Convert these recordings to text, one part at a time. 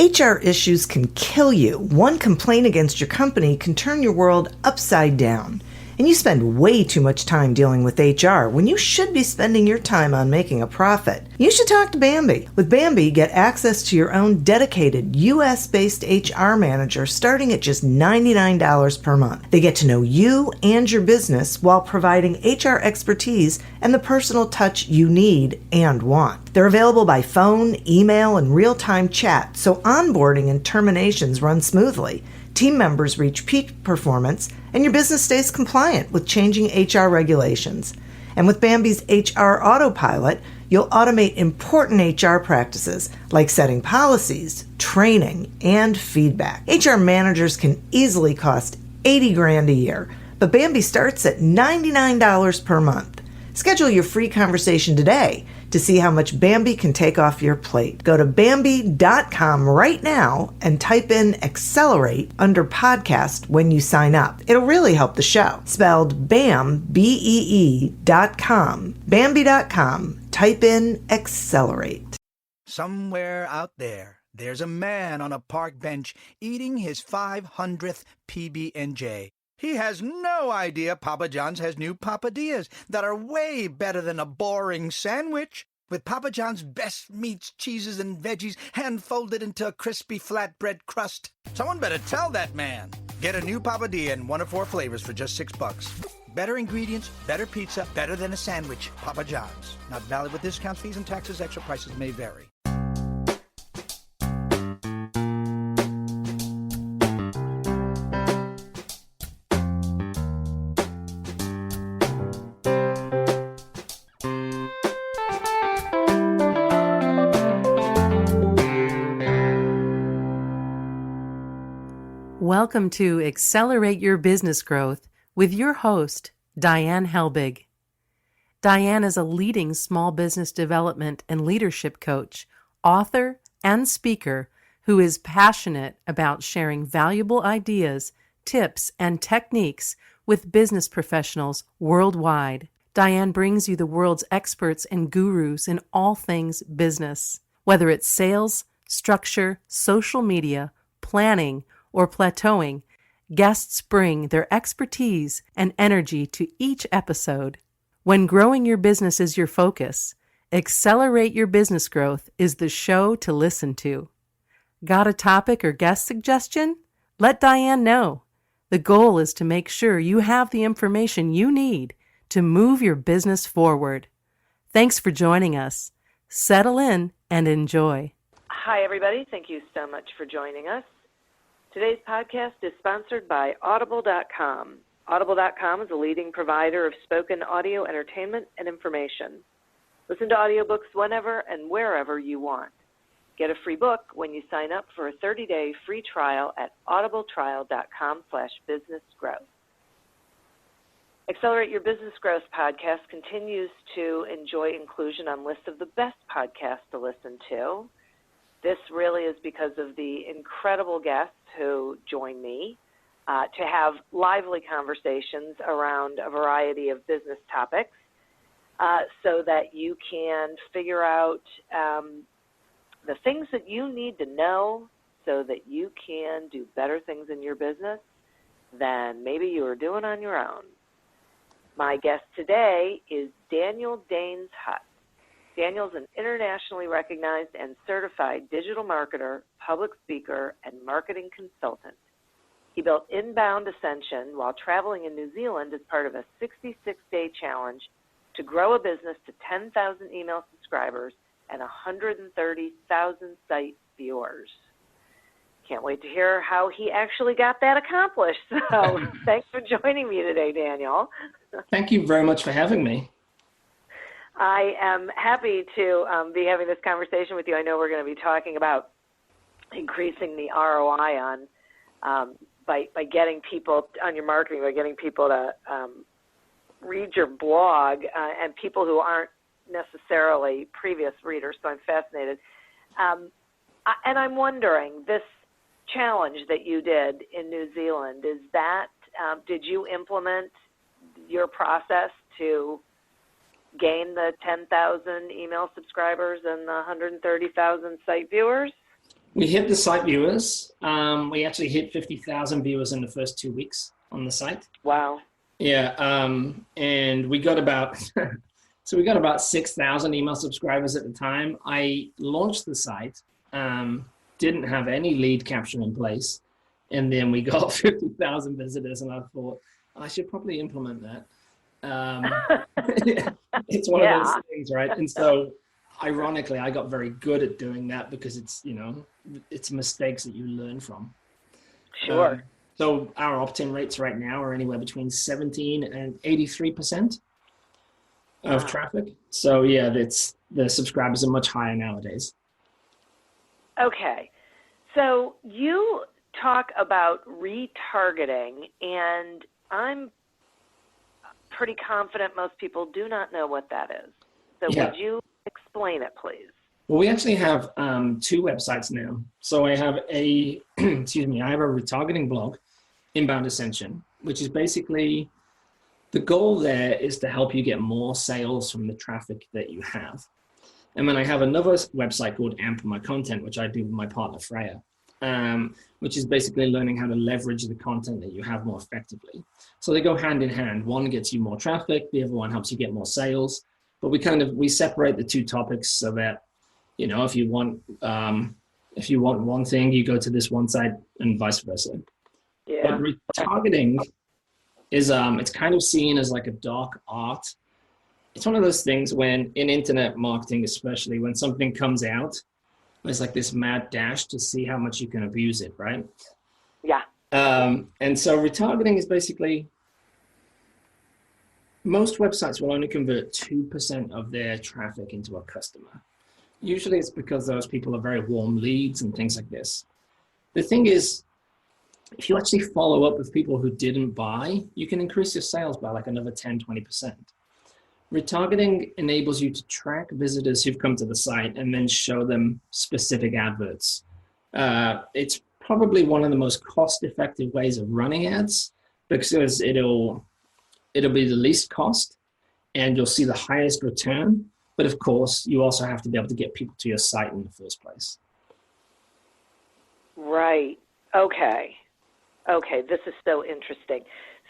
HR issues can kill you. One complaint against your company can turn your world upside down. And you spend way too much time dealing with HR when you should be spending your time on making a profit. You should talk to Bambi. With Bambi, get access to your own dedicated US-based HR manager starting at just $99 per month. They get to know you and your business while providing HR expertise and the personal touch you need and want. They're available by phone, email, and real-time chat, so onboarding and terminations run smoothly. Team members reach peak performance, and your business stays compliant with changing HR regulations. And with Bambi's HR Autopilot, you'll automate important HR practices like setting policies, training, and feedback. HR managers can easily cost $80,000 a year, but Bambi starts at $99 per month. Schedule your free conversation today to see how much Bambi can take off your plate. Go to Bambi.com right now and type in Accelerate under podcast when you sign up. It'll really help the show. Spelled BAM, BEE.com. Bambi.com. Type in Accelerate. Somewhere out there, there's a man on a park bench eating his 500th PB&J. He has no idea Papa John's has new Papadillas that are way better than a boring sandwich. With Papa John's best meats, cheeses, and veggies hand-folded into a crispy flatbread crust. Someone better tell that man. Get a new Papadilla in 1 of 4 flavors for just $6. Better ingredients, better pizza, better than a sandwich. Papa John's. Not valid with discounts, fees, and taxes. Extra prices may vary. Welcome to Accelerate Your Business Growth with your host, Diane Helbig. Diane is a leading small business development and leadership coach, author, and speaker who is passionate about sharing valuable ideas, tips, and techniques with business professionals worldwide. Diane brings you the world's experts and gurus in all things business. Whether it's sales, structure, social media, planning, or plateauing, guests bring their expertise and energy to each episode. When growing your business is your focus, Accelerate Your Business Growth is the show to listen to. Got a topic or guest suggestion? Let Diane know. The goal is to make sure you have the information you need to move your business forward. Thanks for joining us. Settle in and enjoy. Hi, everybody. Thank you so much for joining us. Today's podcast is sponsored by Audible.com. Audible.com is a leading provider of spoken audio entertainment and information. Listen to audiobooks whenever and wherever you want. Get a free book when you sign up for a 30-day free trial at audibletrial.com/businessgrowth. Accelerate Your Business Growth podcast continues to enjoy inclusion on lists of the best podcasts to listen to. This really is because of the incredible guests who join me to have lively conversations around a variety of business topics so that you can figure out the things that you need to know so that you can do better things in your business than maybe you are doing on your own. My guest today is Daniel Daines-Hutt. Daniel's an internationally recognized and certified digital marketer, public speaker, and marketing consultant. He built InboundAscension while traveling in New Zealand as part of a 66-day challenge to grow a business to 10,000 email subscribers and 130,000 site viewers. Can't wait to hear how he actually got that accomplished. So thanks for joining me today, Daniel. Thank you very much for having me. I am happy to be having this conversation with you. I know we're going to be talking about increasing the ROI on by getting people on your marketing, by getting people to read your blog, and people who aren't necessarily previous readers. So I'm fascinated, and I'm wondering, this challenge that you did in New Zealand, is that did you implement your process to gain the 10,000 email subscribers and the 130,000 site viewers? We hit the site viewers. We actually hit 50,000 viewers in the first 2 weeks on the site. Wow. Yeah, and we got about so we got about 6,000 email subscribers at the time. I launched the site, didn't have any lead capture in place, and then we got 50,000 visitors, and I thought I should probably implement that. It's one of those things, right? And so, ironically, I got very good at doing that because it's it's mistakes that you learn from. Sure. So our opt-in rates right now are anywhere between 17 and 83% of traffic. So yeah, the subscribers are much higher nowadays. Okay. So you talk about retargeting, and I'm pretty confident most people do not know what that is. So would you explain it, please? Well, we actually have 2 websites now. So I have a, excuse me, I have a retargeting blog, InboundAscension, which is basically, the goal there is to help you get more sales from the traffic that you have. And then I have another website called AmpMyContent, which I do with my partner Freya, which is basically learning how to leverage the content that you have more effectively. So they go hand in hand. One gets you more traffic, the other one helps you get more sales. But we separate the 2 topics so that, if you want one thing, you go to this one site and vice versa. Yeah. But retargeting is it's kind of seen as like a dark art. It's one of those things when in internet marketing, especially when something comes out, there's like this mad dash to see how much you can abuse it, right? Yeah. And so retargeting is basically, most websites will only convert 2% of their traffic into a customer. Usually it's because those people are very warm leads and things like this. The thing is, if you actually follow up with people who didn't buy, you can increase your sales by like another 10, 20%. Retargeting enables you to track visitors who've come to the site and then show them specific adverts. It's probably one of the most cost-effective ways of running ads because it'll be the least cost and you'll see the highest return. But of course, you also have to be able to get people to your site in the first place. Right. Okay. This is so interesting.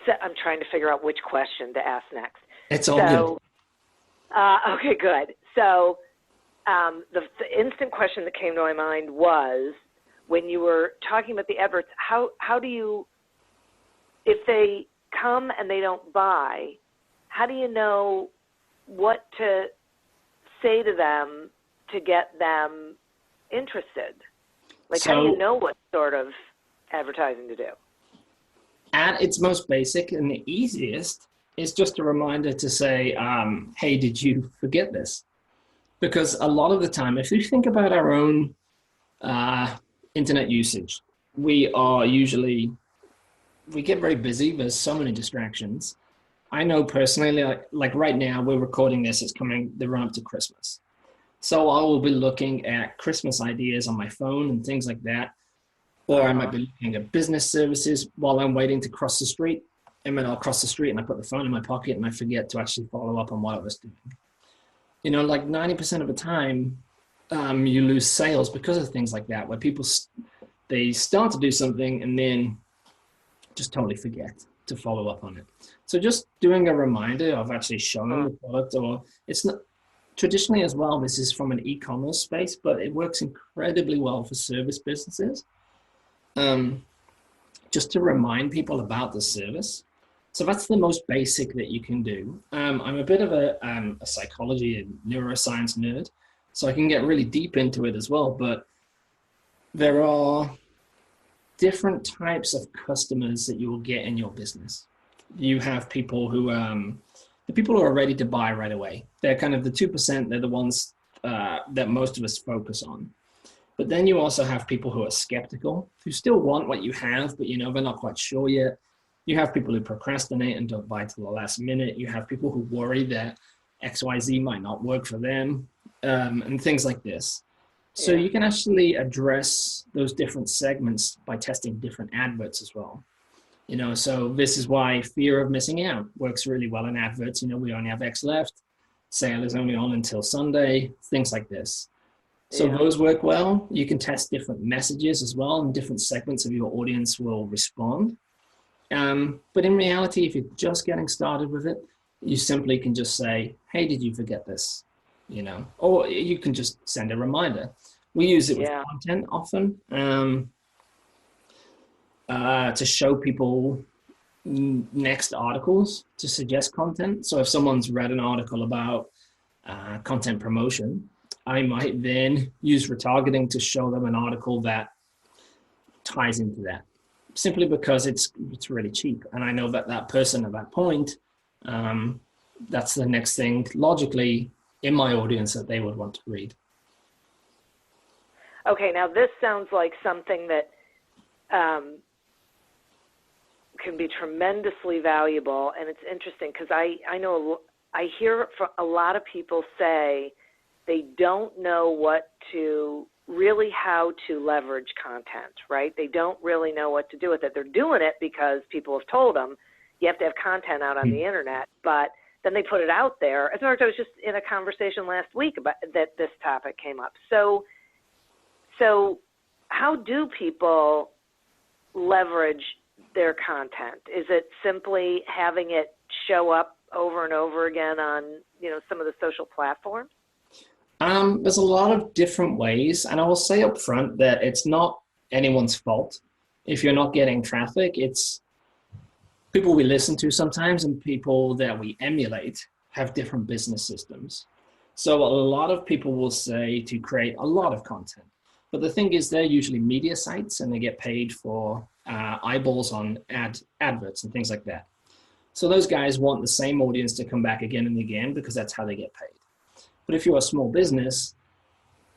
So I'm trying to figure out which question to ask next. It's all good. Okay, good. So the instant question that came to my mind was, when you were talking about the adverts, how do you, if they come and they don't buy, how do you know what to say to them to get them interested? Like, how do you know what sort of advertising to do? At its most basic and the easiest is just a reminder to say, hey, did you forget this? Because a lot of the time, if you think about our own internet usage, we get very busy. There's so many distractions. I know personally, like right now, we're recording this, it's coming the run up to Christmas. So I will be looking at Christmas ideas on my phone and things like that. Or I might be looking at business services while I'm waiting to cross the street. And then I'll cross the street and I put the phone in my pocket and I forget to actually follow up on what I was doing. Like 90% of the time, you lose sales because of things like that, where people, they start to do something and then just totally forget to follow up on it. So just doing a reminder of actually showing the product, or it's not traditionally as well, this is from an e-commerce space, but it works incredibly well for service businesses. Just to remind people about the service. So that's the most basic that you can do. I'm a bit of a psychology and neuroscience nerd, so I can get really deep into it as well, but there are different types of customers that you will get in your business. You have people who, the people who are ready to buy right away. They're kind of the 2%, they're the ones that most of us focus on. But then you also have people who are skeptical, who still want what you have, but they're not quite sure yet. You have people who procrastinate and don't buy till the last minute. You have people who worry that XYZ might not work for them, and things like this. So you can actually address those different segments by testing different adverts as well. So this is why fear of missing out works really well in adverts. We only have X left. Sale is only on until Sunday, things like this. So Yeah. those work well. You can test different messages as well, and different segments of your audience will respond. But in reality, if you're just getting started with it, you simply can just say, hey, did you forget this? Or you can just send a reminder. We use it with content often to show people next articles to suggest content. So if someone's read an article about content promotion, I might then use retargeting to show them an article that ties into that, simply because it's really cheap. And I know that that person at that point, that's the next thing logically in my audience that they would want to read. Okay, now this sounds like something that can be tremendously valuable, and it's interesting because I know I hear from a lot of people say they don't know how to leverage content, right? They don't really know what to do with it. They're doing it because people have told them you have to have content out on the internet, but then they put it out there. As a matter of fact, I was just in a conversation last week about that this topic came up. So how do people leverage their content? Is it simply having it show up over and over again on, some of the social platforms? There's a lot of different ways, and I will say up front that it's not anyone's fault if you're not getting traffic. It's people we listen to sometimes and people that we emulate have different business systems. So a lot of people will say to create a lot of content, but the thing is they're usually media sites and they get paid for eyeballs on adverts and things like that. So those guys want the same audience to come back again and again because that's how they get paid. But if you're a small business,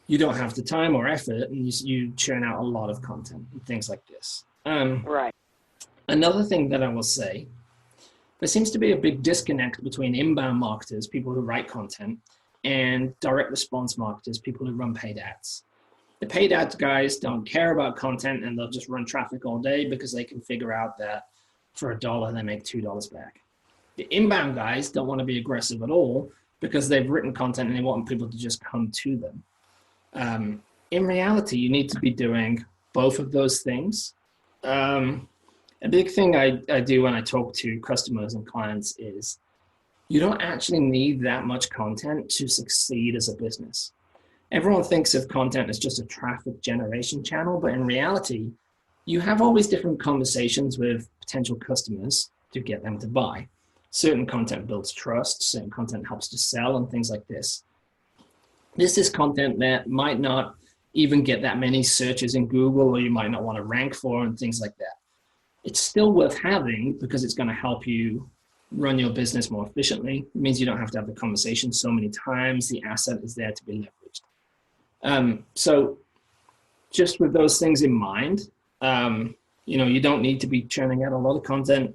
you don't have the time or effort, and you churn out a lot of content and things like this. Right. Another thing that I will say, there seems to be a big disconnect between inbound marketers, people who write content, and direct response marketers, people who run paid ads. The paid ads guys don't care about content, and they'll just run traffic all day because they can figure out that for $1, they make $2 back. The inbound guys don't want to be aggressive at all because they've written content and they want people to just come to them. In reality, you need to be doing both of those things. A big thing I do when I talk to customers and clients is you don't actually need that much content to succeed as a business. Everyone thinks of content as just a traffic generation channel, but in reality, you have all these different conversations with potential customers to get them to buy. Certain content builds trust, certain content helps to sell, and things like this. This is content that might not even get that many searches in Google, or you might not want to rank for, and things like that. It's still worth having because it's going to help you run your business more efficiently. It means you don't have to have the conversation so many times. The asset is there to be leveraged. So just with those things in mind, you don't need to be churning out a lot of content.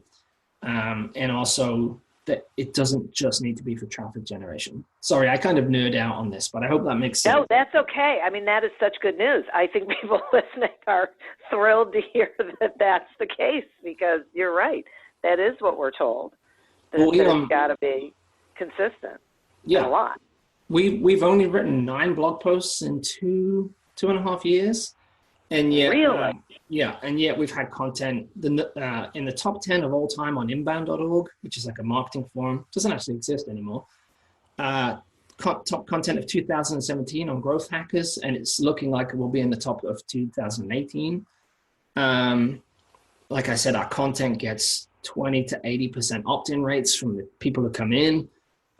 And also that it doesn't just need to be for traffic generation. Sorry, I kind of nerd out on this, but I hope that makes sense. No, that's okay. I mean, that is such good news. I think people listening are thrilled to hear that that's the case because you're right. That is what we're told. That it's got to be consistent. Yeah. A lot. We've only written 9 blog posts in two and a half years. And yet, really? And yet we've had content in the top 10 of all time on inbound.org, which is like a marketing forum. Doesn't actually exist anymore. Top content of 2017 on GrowthHackers, and it's looking like it will be in the top of 2018. Like I said, our content gets 20 to 80% opt-in rates from the people who come in.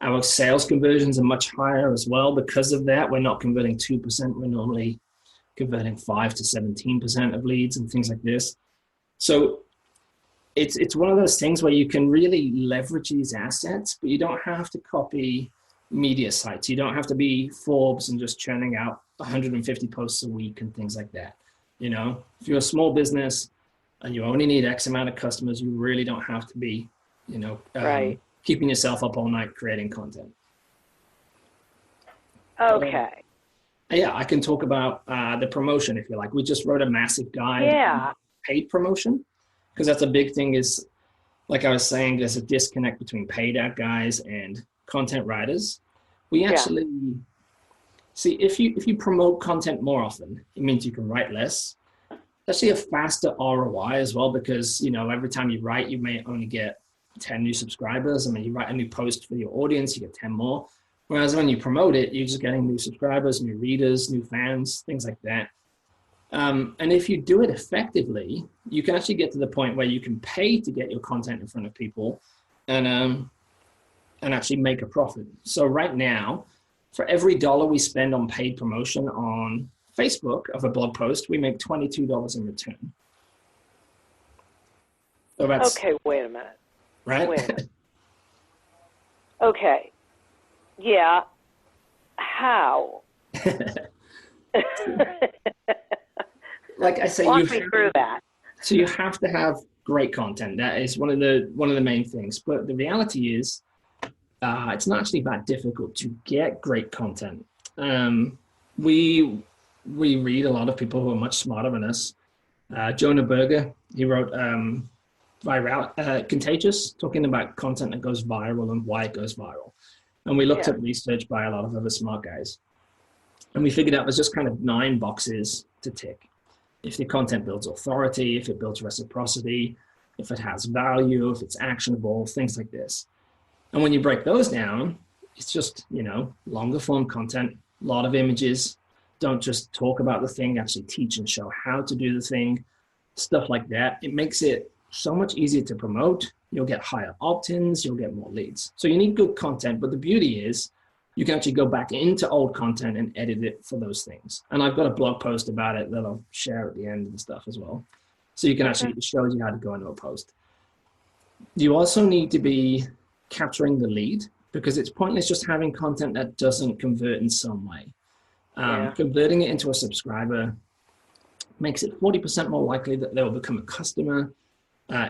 Our sales conversions are much higher as well because of that. We're not converting 2%. We're normally converting 5 to 17% of leads and things like this. So it's one of those things where you can really leverage these assets, but you don't have to copy media sites. You don't have to be Forbes and just churning out 150 posts a week and things like that. If you're a small business and you only need X amount of customers, you really don't have to be, right. keeping yourself up all night creating content. Okay. Yeah, I can talk about the promotion if you like. We just wrote a massive guide on paid promotion because that's a big thing is, like I was saying, there's a disconnect between paid ad guys and content writers. We actually See, if you promote content more often, it means you can write less. It's actually a faster ROI as well, because, you know, every time you write, you may only get 10 new subscribers. I mean, you write a new post for your audience, you get 10 more. Whereas when you promote it, you're just getting new subscribers, new readers, new fans, things like that. And if you do it effectively, you can actually get to the point where you can pay to get your content in front of people and actually make a profit. So right now, for every dollar we spend on paid promotion on Facebook of a blog post, we make $22 in return. So that's Okay, wait a minute. right. Wait a minute. Okay. Yeah. How? Like I say, Walk me through that. So you have to have great content. That is one of the main things. But the reality is, it's not actually that difficult to get great content. We read a lot of people who are much smarter than us. Jonah Berger, he wrote Contagious, talking about content that goes viral and why it goes viral. And we looked at research by a lot of other smart guys. And we figured out there's just kind of 9 boxes to tick. If the content builds authority, if it builds reciprocity, if it has value, if it's actionable, things like this. And when you break those down, it's just, you know, longer form content, a lot of images. Don't just talk about the thing, actually teach and show how to do the thing, stuff like that. It makes it so much easier to promote. You'll get higher opt-ins, you'll get more leads. So you need good content, but the beauty is you can actually go back into old content and edit it for those things. And I've got a blog post about it that I'll share at the end and stuff as well. So you can actually, it shows you how to go into a post. You also need to be capturing the lead, because it's pointless just having content that doesn't convert in some way. Converting it into a subscriber makes it 40% more likely that they'll become a customer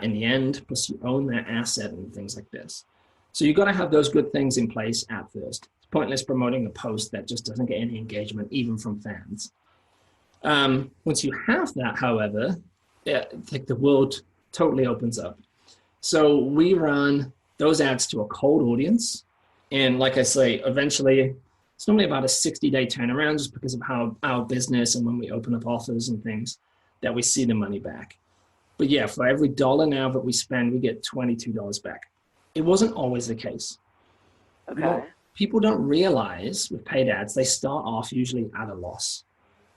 in the end, plus you own their asset and things like this. So you've got to have those good things in place at first. It's pointless promoting a post that just doesn't get any engagement, even from fans. Once you have that, however, like the world totally opens up. So we run those ads to a cold audience. And like I say, eventually it's normally about a 60-day turnaround, just because of how our business and when we open up offers and things, that we see the money back. But yeah, for every dollar now that we spend, we get $22 back. It wasn't always the case. Okay. What people don't realize with paid ads, they start off usually at a loss.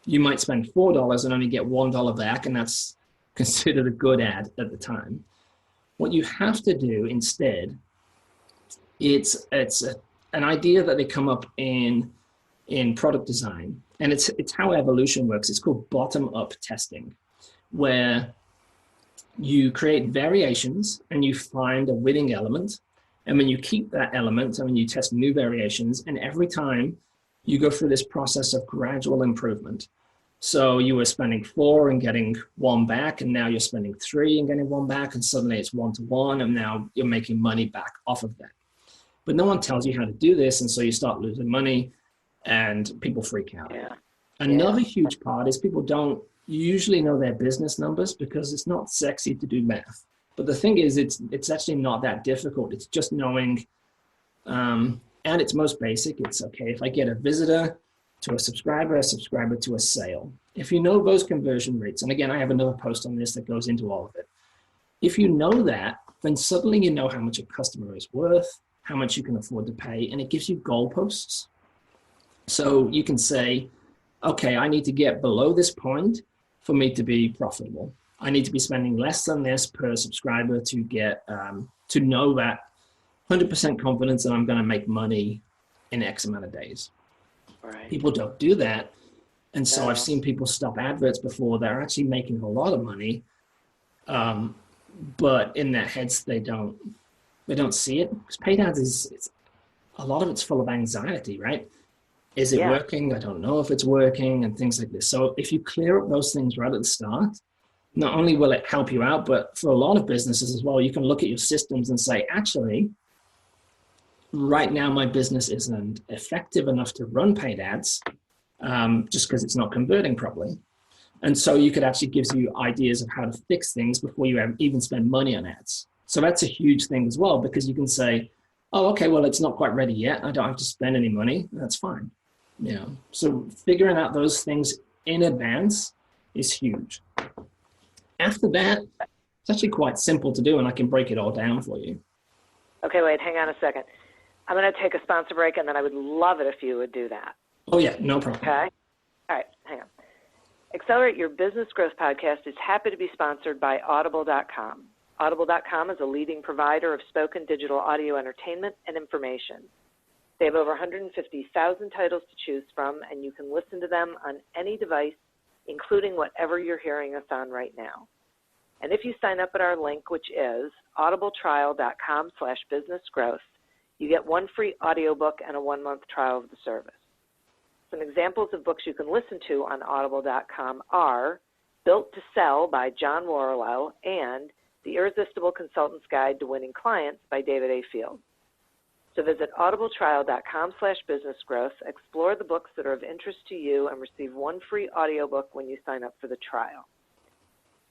You might spend $4 and only get $1 back, and that's considered a good ad at the time. What you have to do instead, it's an idea that they come up in product design, and it's how evolution works. It's called bottom-up testing, where you create variations and you find a winning element, and then you keep that element and then you test new variations, and every time you go through this process of gradual improvement. So you were spending 4 and getting 1 back, and now you're spending 3 and getting 1 back, and suddenly it's 1-to-1, and now you're making money back off of that. But no one tells you how to do this, and so you start losing money and people freak out. Yeah. Another huge part is people don't usually know their business numbers, because it's not sexy to do math. But the thing is, it's actually not that difficult. It's just knowing, at its most basic, it's okay if I get a visitor to a subscriber to a sale. If you know those conversion rates, and again, I have another post on this that goes into all of it. If you know that, then suddenly you know how much a customer is worth, how much you can afford to pay, and it gives you goalposts. So you can say, okay, I need to get below this point for me to be profitable. I need to be spending less than this per subscriber to get, to know that 100% confidence that I'm going to make money in X amount of days. Right. People don't do that. And so I've seen people stop adverts before. They're actually making a lot of money. But in their heads, they don't see it. Because paid ads it's a lot of it's full of anxiety, right? Is it working? I don't know if it's working, and things like this. So if you clear up those things right at the start, not only will it help you out, but for a lot of businesses as well, you can look at your systems and say, actually, right now my business isn't effective enough to run paid ads, just because it's not converting properly. And so you could actually give you ideas of how to fix things before you even spend money on ads. So that's a huge thing as well, because you can say, oh, okay, well, it's not quite ready yet. I don't have to spend any money. That's fine. So figuring out those things in advance is huge. After that, it's actually quite simple to do, and I can break it all down for you. Okay, wait, hang on a second. I'm going to take a sponsor break, and then I would love it if you would do that. Oh, yeah, no problem. Okay? All right, hang on. Accelerate Your Business Growth podcast is happy to be sponsored by Audible.com. Audible.com is a leading provider of spoken digital audio entertainment and information. They have over 150,000 titles to choose from, and you can listen to them on any device, including whatever you're hearing us on right now. And if you sign up at our link, which is audibletrial.com/businessgrowth, you get one free audiobook and a 1-month trial of the service. Some examples of books you can listen to on audible.com are Built to Sell by John Warlow and The Irresistible Consultant's Guide to Winning Clients by David A. Field. So visit audibletrial.com/businessgrowth, explore the books that are of interest to you, and receive one free audiobook when you sign up for the trial.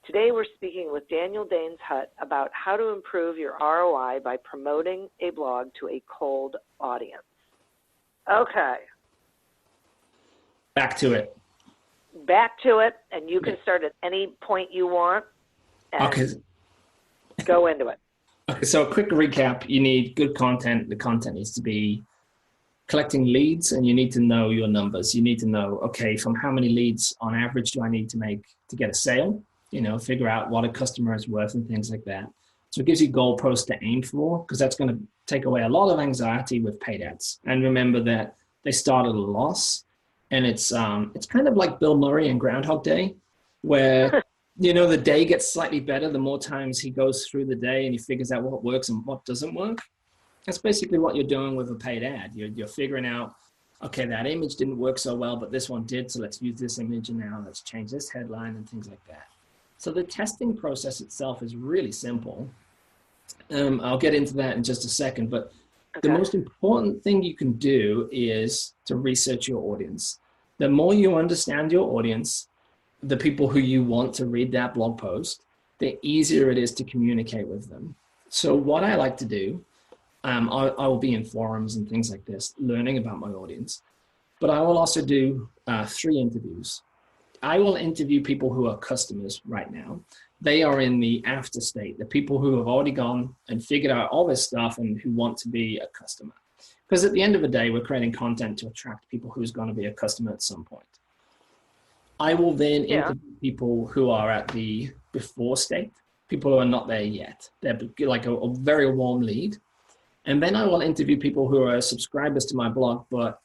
Today we're speaking with Daniel Daines-Hutt about how to improve your ROI by promoting a blog to a cold audience. Okay. Back to it. Back to it, and you can start at any point you want and Okay. go into it. Okay, so a quick recap. You need good content. The content needs to be collecting leads, and you need to know your numbers. You need to know, okay, from how many leads on average do I need to make to get a sale? Figure out what a customer is worth and things like that. So it gives you goalposts to aim for, because that's going to take away a lot of anxiety with paid ads. And remember that they start at a loss, and it's kind of like Bill Murray in Groundhog Day, where the day gets slightly better the more times he goes through the day and he figures out what works and what doesn't work. That's basically what you're doing with a paid ad. You're figuring out, okay, that image didn't work so well, but this one did, so let's use this image, and now let's change this headline and things like that. So the testing process itself is really simple. I'll get into that in just a second, but the most important thing you can do is to research your audience. The more you understand your audience, the people who you want to read that blog post, the easier it is to communicate with them. So what I like to do, I will be in forums and things like this, learning about my audience, but I will also do 3 interviews. I will interview people who are customers right now. They are in the after state, the people who have already gone and figured out all this stuff and who want to be a customer. Because at the end of the day, we're creating content to attract people who's going to be a customer at some point. I will then interview people who are at the before state, people who are not there yet. They're like a very warm lead. And then I will interview people who are subscribers to my blog, but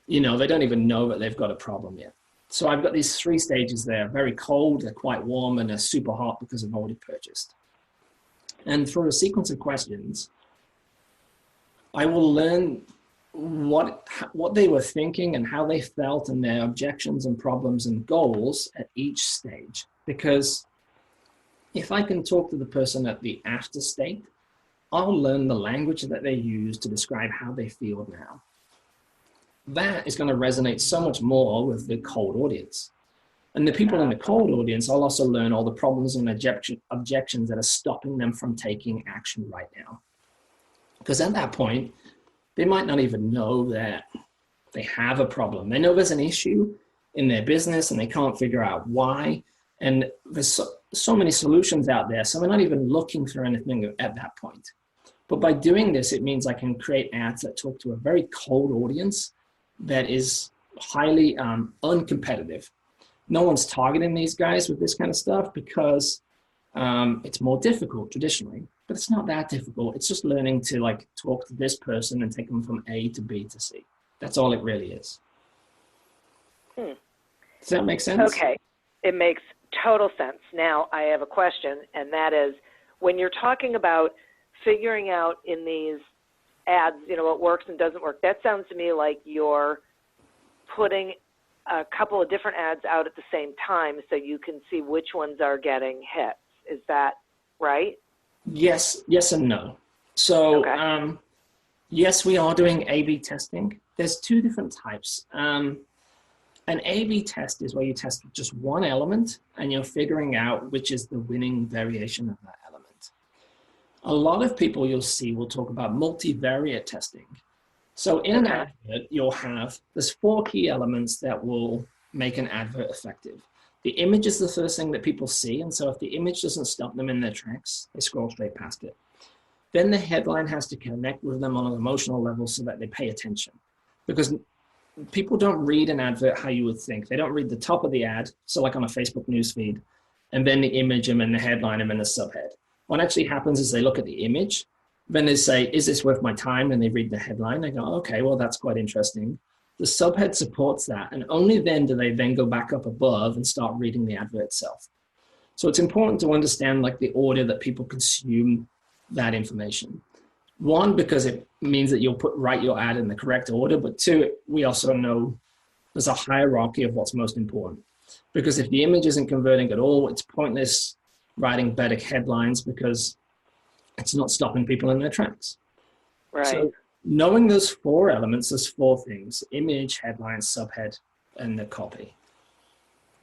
they don't even know that they've got a problem yet. So I've got these 3 stages there, very cold, they're quite warm, and they're super hot because I've already purchased. And through a sequence of questions, I will learn what they were thinking and how they felt and their objections and problems and goals at each stage. Because if I can talk to the person at the after state, I'll learn the language that they use to describe how they feel now. That is going to resonate so much more with the cold audience. And the people in the cold audience, I'll also learn all the problems and objections that are stopping them from taking action right now. Because at that point, they might not even know that they have a problem. They know there's an issue in their business and they can't figure out why. And there's so many solutions out there, so they're not even looking for anything at that point. But by doing this, it means I can create ads that talk to a very cold audience that is highly uncompetitive. No one's targeting these guys with this kind of stuff because it's more difficult traditionally, but it's not that difficult. It's just learning to talk to this person and take them from A to B to C. That's all it really is. Does that make sense? Okay. It makes total sense. Now I have a question, and that is, when you're talking about figuring out in these ads, what works and doesn't work, that sounds to me like you're putting a couple of different ads out at the same time so you can see which ones are getting hits. Is that right? Yes and no. So yes, we are doing A/B testing. There's 2 different types. An A/B test is where you test just one element and you're figuring out which is the winning variation of that element. A lot of people you'll see will talk about multivariate testing. So in an advert, there's 4 key elements that will make an advert effective. The image is the first thing that people see. And so if the image doesn't stop them in their tracks, they scroll straight past it. Then the headline has to connect with them on an emotional level so that they pay attention. Because people don't read an advert how you would think. They don't read the top of the ad, so like on a Facebook newsfeed, and then the image and then the headline and then the subhead. What actually happens is they look at the image, then they say, is this worth my time? And they read the headline. They go, okay, well, that's quite interesting. The subhead supports that. And only then do they then go back up above and start reading the advert itself. So it's important to understand like the order that people consume that information. 1, because it means that you'll write your ad in the correct order. But 2, we also know there's a hierarchy of what's most important. Because if the image isn't converting at all, it's pointless writing better headlines because it's not stopping people in their tracks. Right. So knowing those 4 elements, there's 4 things: image, headline, subhead, and the copy.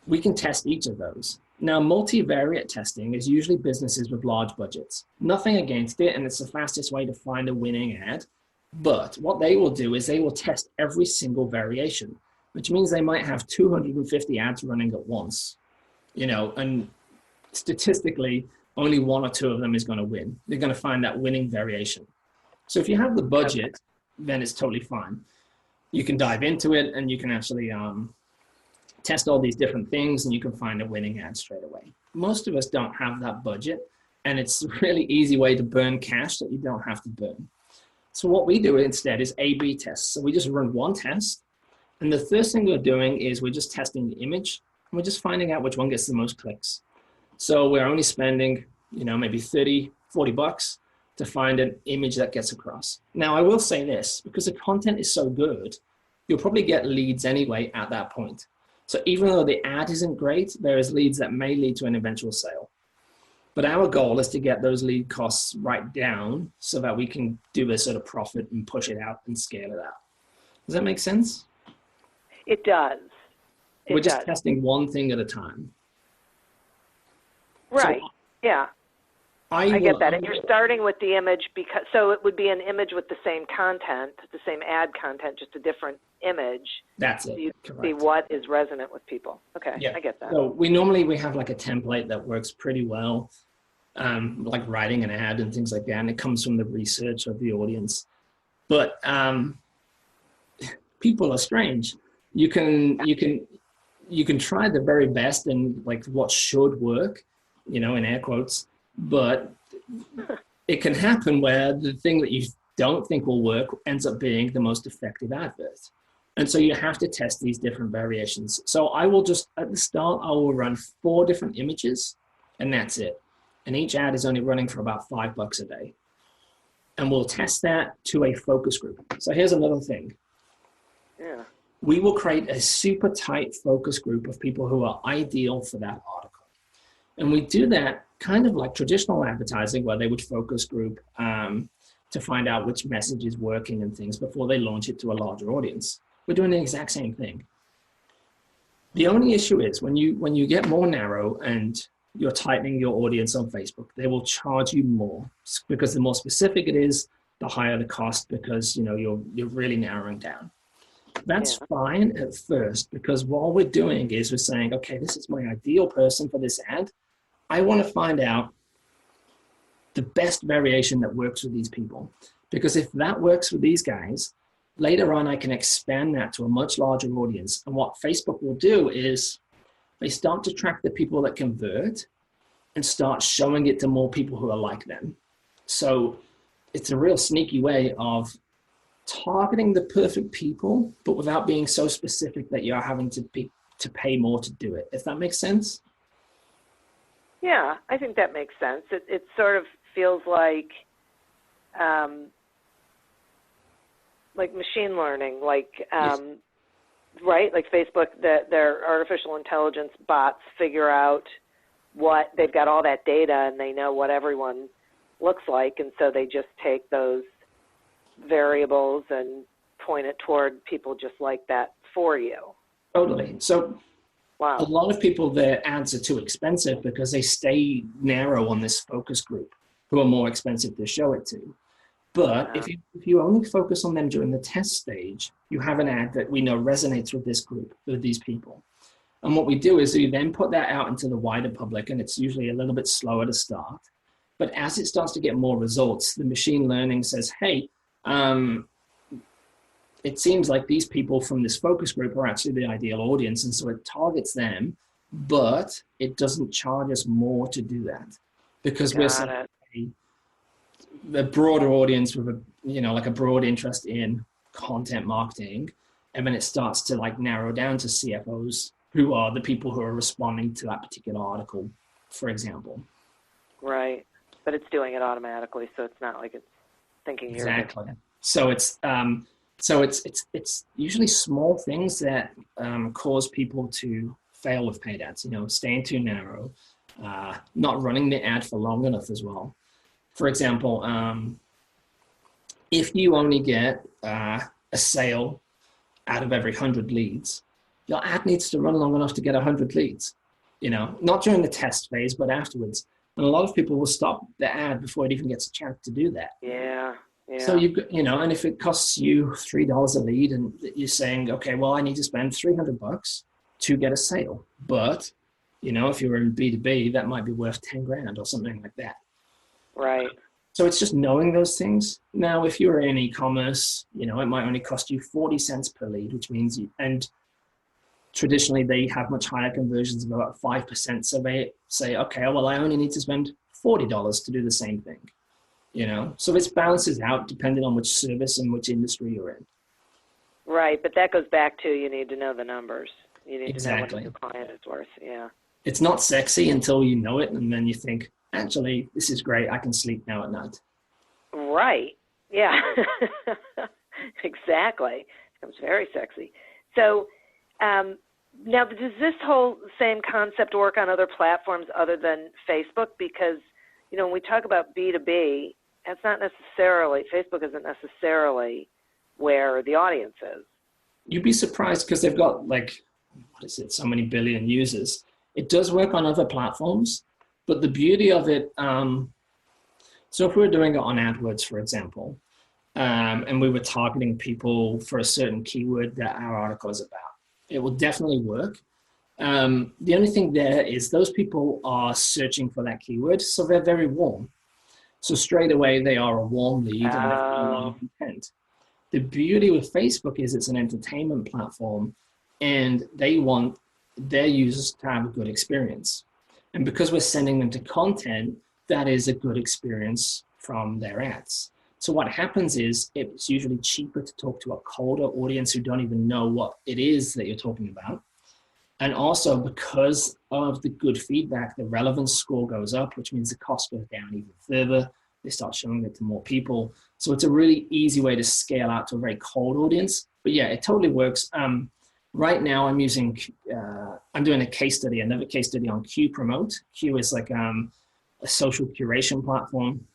We can test each of those. Now, multivariate testing is usually businesses with large budgets. Nothing against it, and it's the fastest way to find a winning ad. But what they will do is they will test every single variation, which means they might have 250 ads running at once, and statistically, only 1 or 2 of them is going to win. They're going to find that winning variation. So if you have the budget, then it's totally fine. You can dive into it and you can actually test all these different things and you can find a winning ad straight away. Most of us don't have that budget, and it's a really easy way to burn cash that you don't have to burn. So what we do instead is A/B tests. So we just run 1 test, and the first thing we're doing is we're just testing the image, and we're just finding out which one gets the most clicks. So we're only spending, maybe 30, 40 bucks to find an image that gets across. Now, I will say this, because the content is so good, you'll probably get leads anyway at that point. So even though the ad isn't great, there is leads that may lead to an eventual sale. But our goal is to get those lead costs right down so that we can do a sort of profit and push it out and scale it out. Does that make sense? It does. We're just testing one thing at a time. Right. Yeah. I get that. And you're starting with the image so it would be an image with the same content, the same ad content, just a different image. That's it. So you correct. see what is resonant with people. Okay. Yeah. I get that. So we have like a template that works pretty well, like writing an ad and things like that. And it comes from the research of the audience. But people are strange. You can try the very best and like what should work, in air quotes, but it can happen where the thing that you don't think will work ends up being the most effective advert. And so you have to test these different variations. So I will just, at the start, I will run 4 different images and that's it. And each ad is only running for about $5 a day. And we'll test that to a focus group. So here's another thing. Yeah. We will create a super tight focus group of people who are ideal for that article. And we do that kind of like traditional advertising, where they would focus group to find out which message is working and things before they launch it to a larger audience. We're doing the exact same thing. The only issue is when you get more narrow and you're tightening your audience on Facebook, they will charge you more, because the more specific it is, the higher the cost, because you're really narrowing down. That's fine at first, because what we're doing is we're saying, okay, this is my ideal person for this ad. I want to find out the best variation that works with these people. Because if that works with these guys, later on I can expand that to a much larger audience. And what Facebook will do is they start to track the people that convert and start showing it to more people who are like them. So it's a real sneaky way of targeting the perfect people, but without being so specific that you're having to pay more to do it. If that makes sense? Yeah, I think that makes sense. It sort of feels like machine learning, Yes. right? Like Facebook, their artificial intelligence bots figure out they've got all that data and they know what everyone looks like, and so they just take those variables and point it toward people just like that for you. Totally. So wow. A lot of people, their ads are too expensive because they stay narrow on this focus group who are more expensive to show it to. But if you only focus on them during the test stage, you have an ad that we know resonates with this group, with these people. And what we do is we then put that out into the wider public, and it's usually a little bit slower to start. But as it starts to get more results, the machine learning says, hey, it seems like these people from this focus group are actually the ideal audience. And so it targets them, but it doesn't charge us more to do that because we're saying the broader audience with like a broad interest in content marketing. And then it starts to like narrow down to CFOs, who are the people who are responding to that particular article, for example. Right. But it's doing it automatically, so it's not like it's thinking you're exactly. So it's usually small things that cause people to fail with paid ads. Staying too narrow, not running the ad for long enough as well. For example, if you only get a sale out of every 100 leads, your ad needs to run long enough to get 100 leads. Not during the test phase, but afterwards. And a lot of people will stop the ad before it even gets a chance to do that. Yeah. So and if it costs you $3 a lead, and you're saying, okay, well, I need to spend $300 to get a sale. But, if you're in B2B, that might be worth 10 grand or something like that. Right. So it's just knowing those things. Now, if you're in e-commerce, it might only cost you 40 cents per lead, which means and traditionally they have much higher conversions of about 5%. So they say, okay, well, I only need to spend $40 to do the same thing. So it balances out depending on which service and which industry you're in. Right, but that goes back to you need to know the numbers. You need exactly. to know what your client is worth. Yeah. It's not sexy until you know it, and then you think, actually, this is great. I can sleep now at night. Right. Yeah. Exactly. It becomes very sexy. So now, does this whole same concept work on other platforms other than Facebook? Because, when we talk about B2B, that's not necessarily, Facebook isn't necessarily where the audience is. You'd be surprised because they've got so many billion users. It does work on other platforms, but the beauty of it, so if we were doing it on AdWords, for example, and we were targeting people for a certain keyword that our article is about, it will definitely work. The only thing there is those people are searching for that keyword, so they're very warm. So straight away, they are a warm lead and they have a lot of intent. The beauty with Facebook is it's an entertainment platform and they want their users to have a good experience. And because we're sending them to content, that is a good experience from their ads. So what happens is it's usually cheaper to talk to a colder audience who don't even know what it is that you're talking about. And also because of the good feedback, the relevance score goes up, which means the cost goes down even further. They start showing it to more people. So it's a really easy way to scale out to a very cold audience. But yeah, it totally works. Right now I'm doing a case study, another case study on Q Promote. Q is like a social curation platform.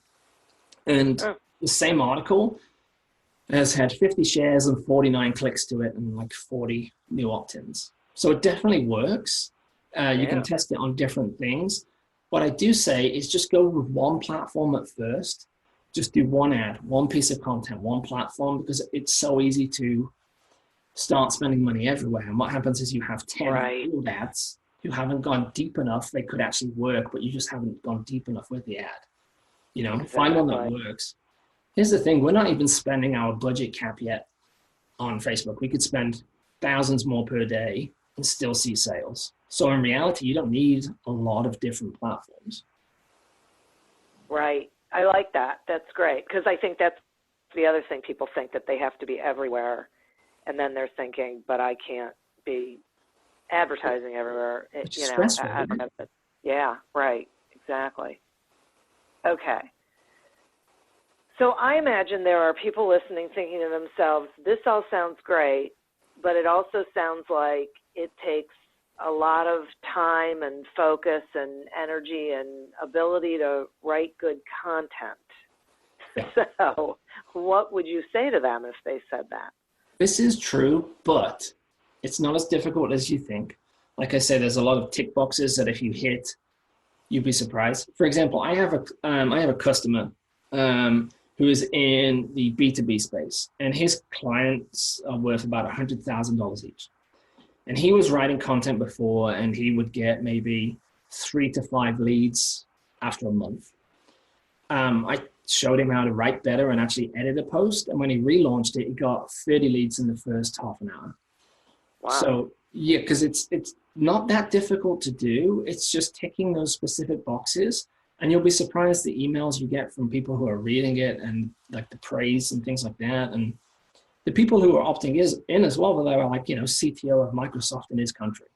And the same article has had 50 shares and 49 clicks to it and like 40 new opt-ins. So it definitely works. You can test it on different things. What I do say is just go with one platform at first. Just do one ad, one piece of content, one platform, because it's so easy to start spending money everywhere. And what happens is you have 10 field ads who haven't gone deep enough. They could actually work, but you just haven't gone deep enough with the ad. Find one that works. Here's the thing. We're not even spending our budget cap yet on Facebook. We could spend thousands more per day and still see sales. So in reality, you don't need a lot of different platforms. Right. I like that. That's great. Because I think that's the other thing. People think that they have to be everywhere. And then they're thinking, but I can't be advertising everywhere. Stressful, yeah, right. Exactly. Okay. So I imagine there are people listening thinking to themselves, this all sounds great, but it also sounds like it takes a lot of time and focus and energy and ability to write good content. Yeah. So what would you say to them if they said that? This is true, but it's not as difficult as you think. Like I said, there's a lot of tick boxes that if you hit, you'd be surprised. For example, I have a customer who is in the B2B space, and his clients are worth about $100,000 each. And he was writing content before, and he would get maybe 3 to 5 leads after a month. I showed him how to write better and actually edit a post. And when he relaunched it, he got 30 leads in the first half an hour. Wow. So yeah, because it's not that difficult to do. It's just ticking those specific boxes. And you'll be surprised the emails you get from people who are reading it and like the praise and things like that. And the people who are opting in as well, they were like, CTO of Microsoft in his country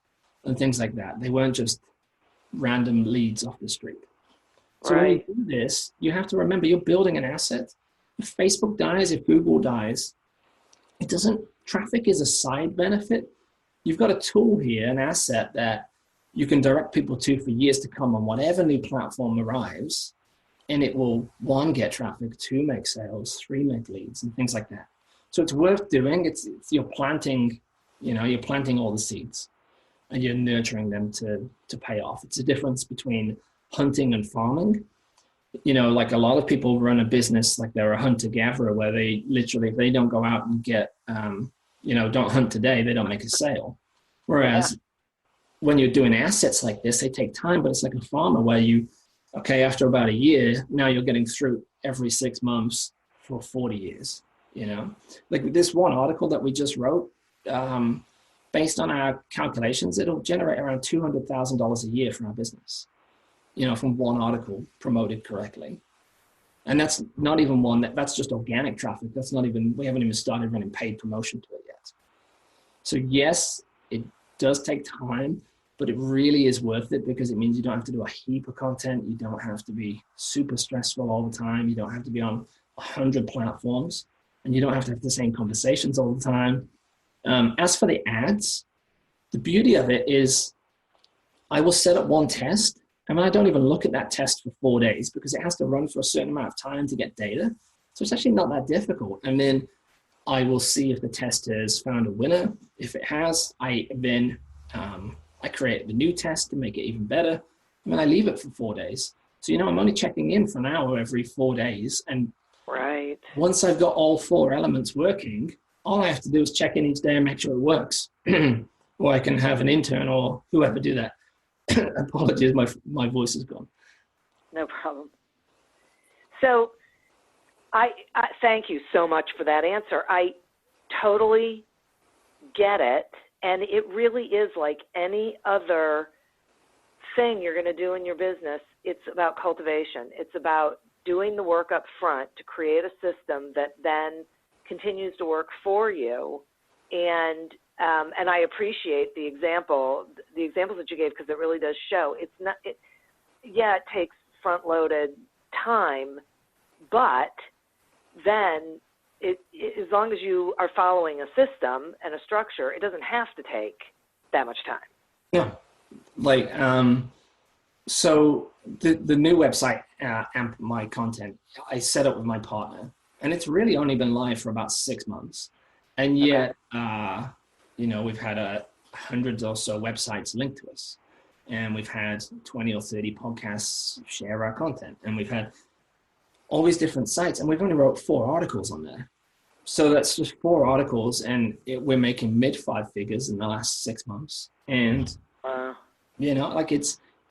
and things like that. They weren't just random leads off the street. So when you do this, you have to remember you're building an asset. If Facebook dies, if Google dies, traffic is a side benefit. You've got a tool here, an asset that you can direct people to for years to come on whatever new platform arrives, and it will, 1, get traffic, 2, make sales, 3, make leads, and things like that. So it's worth doing. It's you're planting all the seeds, and you're nurturing them to pay off. It's a difference between hunting and farming. Like a lot of people run a business like they're a hunter-gatherer, where they literally, if they don't go out and get, don't hunt today, they don't make a sale. Whereas when you're doing assets like this, they take time, but it's like a farmer where after about a year, now you're getting through every 6 months for 40 years, Like this one article that we just wrote, based on our calculations, it'll generate around $200,000 a year for our business, from one article promoted correctly. And that's not even that's just organic traffic. We haven't even started running paid promotion to it yet. So yes, it does take time, but it really is worth it because it means you don't have to do a heap of content. You don't have to be super stressful all the time. You don't have to be on 100 platforms, and you don't have to have the same conversations all the time. As for the ads, the beauty of it is I will set up one test. I don't even look at that test for 4 days because it has to run for a certain amount of time to get data. So it's actually not that difficult. And then I will see if the test has found a winner. If it has, I create the new test to make it even better. I leave it for 4 days. So, I'm only checking in for an hour every 4 days. And once I've got all 4 elements working, all I have to do is check in each day and make sure it works. Or I can have an intern or whoever do that. Apologies, my voice is gone. No problem. So I thank you so much for that answer. I totally get it. And it really is like any other thing you're going to do in your business. It's about cultivation. It's about doing the work up front to create a system that then continues to work for you. And I appreciate the examples that you gave because it really does show. It takes front-loaded time, but then as long as you are following a system and a structure, it doesn't have to take that much time. Yeah, so the new website, AmpMyContent, I set up with my partner, and it's really only been live for about 6 months, and yet. Okay. We've had hundreds or so websites linked to us, and we've had 20 or 30 podcasts share our content, and we've had all these different sites, and we've only wrote 4 articles on there. So that's just 4 articles, and we're making mid-5 figures in the last 6 months. And,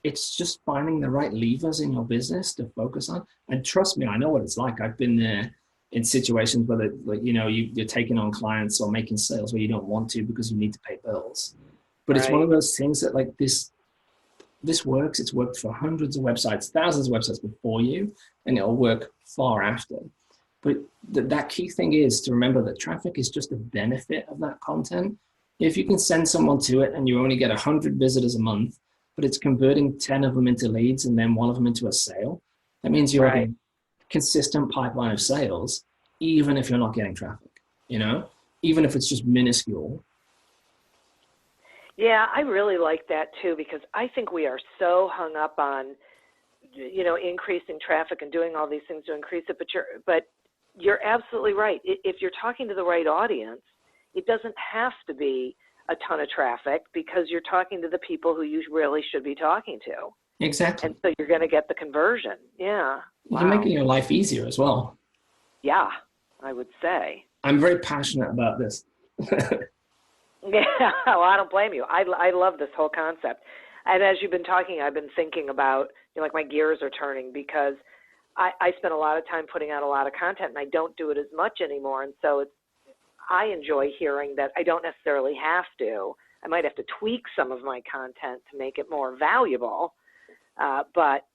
it's just finding the right levers in your business to focus on. And trust me, I know what it's like. I've been there in situations where you're taking on clients or making sales where you don't want to because you need to pay bills. But it's one of those things that like this works. It's worked for hundreds of websites, thousands of websites before you, and it'll work far after. But that key thing is to remember that traffic is just a benefit of that content. If you can send someone to it and you only get 100 visitors a month, but it's converting 10 of them into leads and then 1 of them into a sale, that means you're getting consistent pipeline of sales, even if you're not getting traffic, even if it's just minuscule. Yeah, I really like that too, because I think we are so hung up on, increasing traffic and doing all these things to increase it. But you're absolutely right. If you're talking to the right audience, it doesn't have to be a ton of traffic because you're talking to the people who you really should be talking to. Exactly. And so you're going to get the conversion. Yeah. You're making your life easier as well. Yeah, I would say. I'm very passionate about this. Yeah, well, I don't blame you. I love this whole concept. And as you've been talking, I've been thinking about, like my gears are turning because I spend a lot of time putting out a lot of content and I don't do it as much anymore. And so I enjoy hearing that I don't necessarily have to. I might have to tweak some of my content to make it more valuable. But,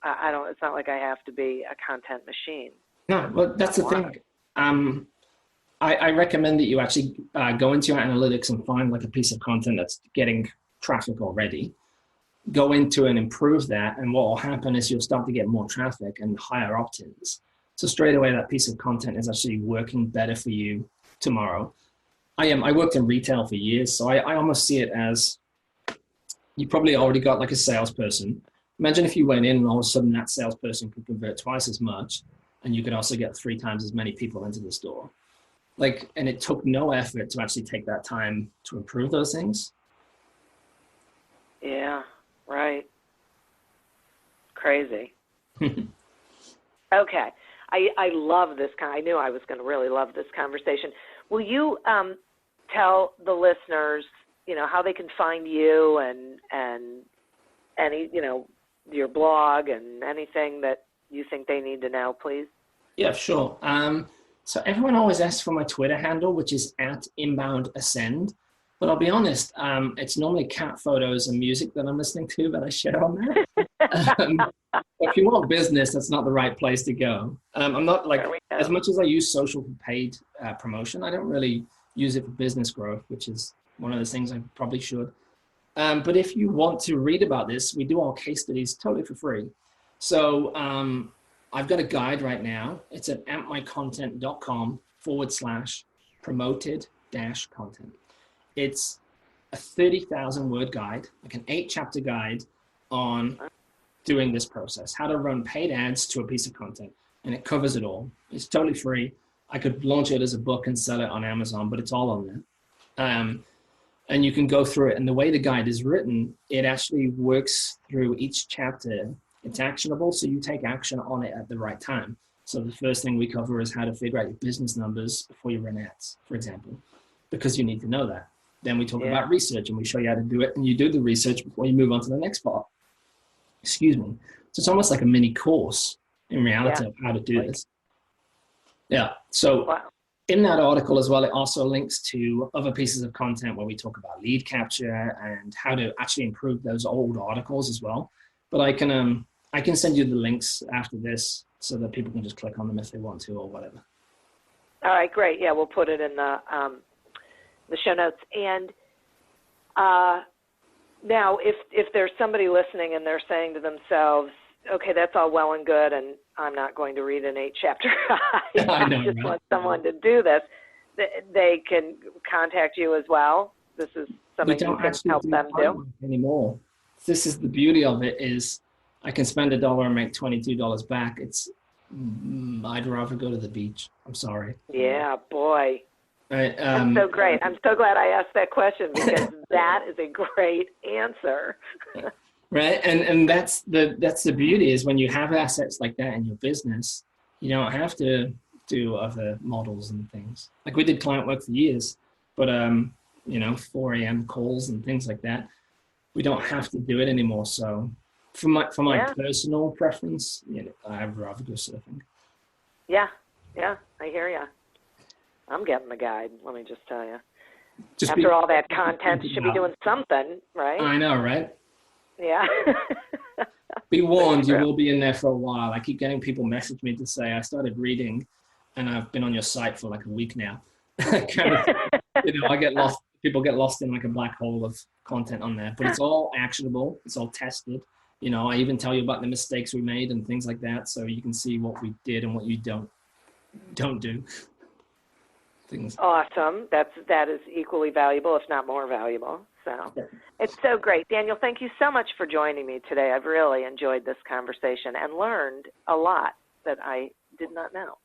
I don't, it's not like I have to be a content machine. No, well, that's the thing. I recommend that you actually go into your analytics and find like a piece of content that's getting traffic already. Go into and improve that, and what will happen is you'll start to get more traffic and higher opt-ins. So straight away, that piece of content is actually working better for you tomorrow. I worked in retail for years, so I almost see it as you probably already got like a salesperson. Imagine if you went in and all of a sudden that salesperson could convert twice as much, and you could also get 3 times as many people into the store. And it took no effort to actually take that time to improve those things. Yeah, right. Crazy. Okay. I love this. I knew I was going to really love this conversation. Will you tell the listeners, how they can find you and any, your blog and anything that you think they need to know, please? Yeah, sure. So everyone always asks for my Twitter handle, which is @InboundAscend. But I'll be honest, it's normally cat photos and music that I'm listening to that I share on there. If you want business, that's not the right place to go. I'm not as much as I use social for paid promotion, I don't really use it for business growth, which is one of the things I probably should. But if you want to read about this, we do our case studies totally for free. So I've got a guide right now. It's at ampmycontent.com/promoted-content. It's a 30,000 word guide, like an 8-chapter guide on doing this process, how to run paid ads to a piece of content. And it covers it all. It's totally free. I could launch it as a book and sell it on Amazon, but it's all on there. And you can go through it. And the way the guide is written, it actually works through each chapter. It's actionable, so you take action on it at the right time. So the first thing we cover is how to figure out your business numbers before you run ads, for example, because you need to know that. Then we talk about research, and we show you how to do it, and you do the research before you move on to the next part. Excuse me. So it's almost like a mini course in reality of how to do this. Yeah. So in that article as well, it also links to other pieces of content where we talk about lead capture and how to actually improve those old articles as well. But I can send you the links after this so that people can just click on them if they want to or whatever. All right, great. Yeah, we'll put it in the show notes. And now, if there's somebody listening and they're saying to themselves, okay, that's all well and good, and I'm not going to read an 8-chapter guide. I just want someone to do this. They can contact you as well. This is something you can help them do anymore. This is the beauty of it, is I can spend $1 and make $22 back. I'd rather go to the beach. I'm sorry. Yeah, boy. Right, that's so great. I'm so glad I asked that question because that is a great answer. Right, and that's the beauty, is when you have assets like that in your business, you don't have to do other models and things. Like we did client work for years, but 4 a.m. calls and things like that. We don't have to do it anymore. So for my personal preference, I'd rather go surfing. Yeah, I hear you. I'm getting the guide, let me just tell you. After all that content, you should be doing something, right? I know, right? Yeah. Be warned, you will be in there for a while. I keep getting people message me to say, I started reading and I've been on your site for like a week now. I get lost. People get lost in like a black hole of content on there, but it's all actionable. It's all tested. I even tell you about the mistakes we made and things like that. So you can see what we did and what you don't do. Things. Awesome. That is equally valuable, if not more valuable. So it's so great. Daniel, thank you so much for joining me today. I've really enjoyed this conversation and learned a lot that I did not know.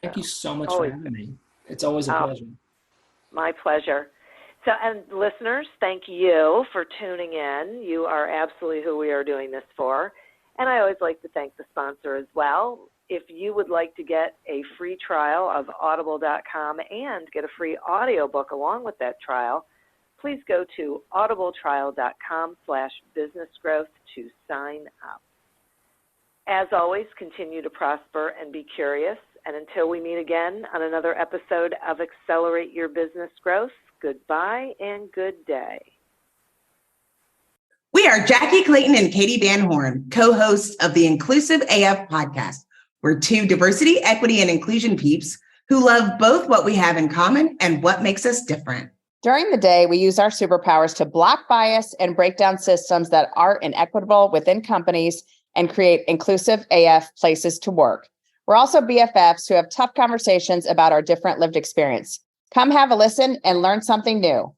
Thank you so much for having me. It's always a pleasure. My pleasure. So, and listeners, thank you for tuning in. You are absolutely who we are doing this for. And I always like to thank the sponsor as well, If you would like to get a free trial of audible.com and get a free audiobook along with that trial, please go to audibletrial.com/businessgrowth to sign up. As always, continue to prosper and be curious. And until we meet again on another episode of Accelerate Your Business Growth, goodbye and good day. We are Jackie Clayton and Katie Van Horn, co-hosts of the Inclusive AF podcast. We're two diversity, equity, and inclusion peeps who love both what we have in common and what makes us different. During the day, we use our superpowers to block bias and break down systems that are inequitable within companies and create inclusive AF places to work. We're also BFFs who have tough conversations about our different lived experience. Come have a listen and learn something new.